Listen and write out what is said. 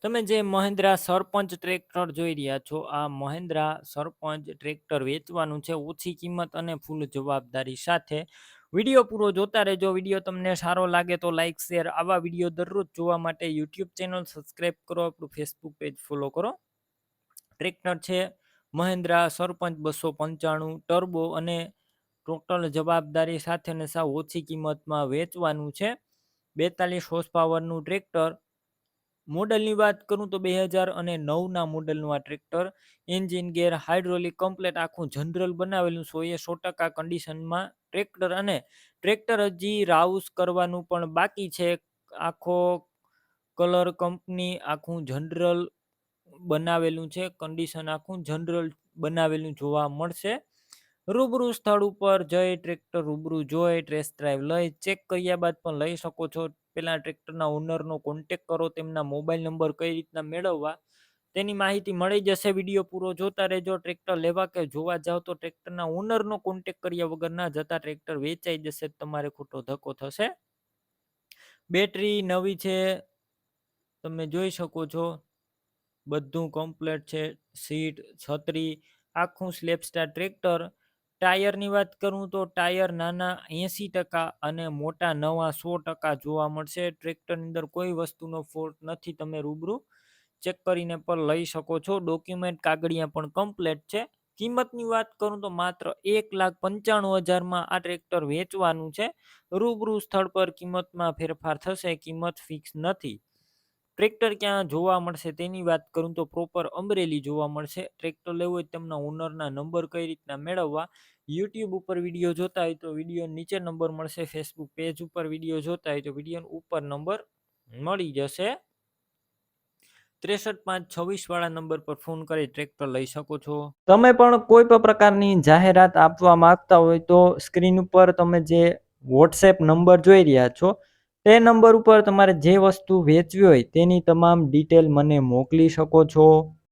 તમે જે મહિન્દ્રા સરપંચ ટ્રેક્ટર જોઈ રહ્યા છો, આ મહિન્દ્રા સરપંચ ટ્રેક્ટર વેચવાનું છે ઓછી કિંમત અને ફૂલ જવાબદારી સાથે. વિડીયો પૂરો જોતા રહેજો. વિડીયો તમને સારો લાગે તો લાઇક શેર. આવા વિડીયો દરરોજ જોવા માટે યુટ્યુબ ચેનલ સબસ્ક્રાઈબ કરો, આપણું ફેસબુક પેજ ફોલો કરો. ટ્રેક્ટર છે મહિન્દ્રા સરપંચ 295 ટર્બો અને ટોટલ જવાબદારી સાથે અને સાવ ઓછી કિંમતમાં વેચવાનું છે. 42 હોર્સ પાવરનું ટ્રેક્ટર. મોડલની વાત કરું તો 2009ના મોડલનું આ ટ્રેક્ટર. એન્જિન ગેર હાઇડ્રોલિક કમ્પ્લેટ આખું જનરલ બનાવેલું 100% કન્ડિશનમાં ટ્રેક્ટર. અને ટ્રેક્ટર હજી રાઉસ કરવાનું પણ બાકી છે. આખો કલર કંપની આખું જનરલ બનાવેલું છે. કન્ડિશન આખું જનરલ બનાવેલું જોવા મળશે. રૂબરૂ સ્થળ ઉપર જઈ ટ્રેક્ટર રૂબરૂ જોઈ ટેસ્ટ ડ્રાઈવ લઈ ચેક કર્યા બાદ પણ લઈ શકો છો. પેલા ટ્રેક્ટરના ઓનરનો કોન્ટેક કરો. તેમના મોબાઈલ નંબર કઈ રીતના મેળવવા તેની માહિતી મળી જશે. વિડીયો પૂરો જોતા રહેજો. ટ્રેક્ટર લેવા કે જોવા જાવ તો ટ્રેક્ટરના ઓનરનો કોન્ટેક કર્યા વગર ના જતા. ટ્રેક્ટર વેચાઈ જશે, તમારે ખોટો ધક્કો થશે. બેટરી નવી છે, તમે જોઈ શકો છો. બધું કમ્પ્લેટ છે. સીટ, છત્રી, આખું સ્લેપ સ્ટાર ટ્રેક્ટર. ટાયરની વાત કરું તો ટાયર નાના 80% અને મોટા નવા 100% જોવા મળશે. ટ્રેક્ટરની અંદર કોઈ વસ્તુનો ફોલ્ટ નથી, તમે રૂબરૂ ચેક કરીને પણ લઈ શકો છો. ડોક્યુમેન્ટ કાગળિયા પણ કમ્પ્લેટ છે. કિંમતની વાત કરું તો માત્ર 1,95,000માં આ ટ્રેક્ટર વેચવાનું છે. રૂબરૂ સ્થળ પર કિંમતમાં ફેરફાર થશે, કિંમત ફિક્સ નથી. ટ્રેક્ટર ક્યાં જોવા મળશે તેની વાત કરું તો પ્રોપર અમરેલી જોવા મળશે. ટ્રેક્ટર લેવું હોય તેમના ઓનરના નંબર કઈ રીતના મેળવવા, યુટ્યુબ ઉપર વિડીયો જોતા હોય તો વિડીયો નીચે નંબર મળશે. ફેસબુક પેજ ઉપર વિડીયો જોતા હોય તો વિડીયો ઉપર નંબર મળી જશે. 63,526 વાળા નંબર પર ફોન કરી ટ્રેક્ટર લઈ શકો છો. તમે પણ કોઈ પણ પ્રકારની જાહેરાત આપવા માંગતા હોય તો સ્ક્રીન ઉપર તમે જે વોટ્સએપ નંબર જોઈ રહ્યા છો તે નંબર ઉપર તમારે જે વસ્તુ વેચવી હોય તેની તમામ ડિટેલ મને મોકલી શકો છો.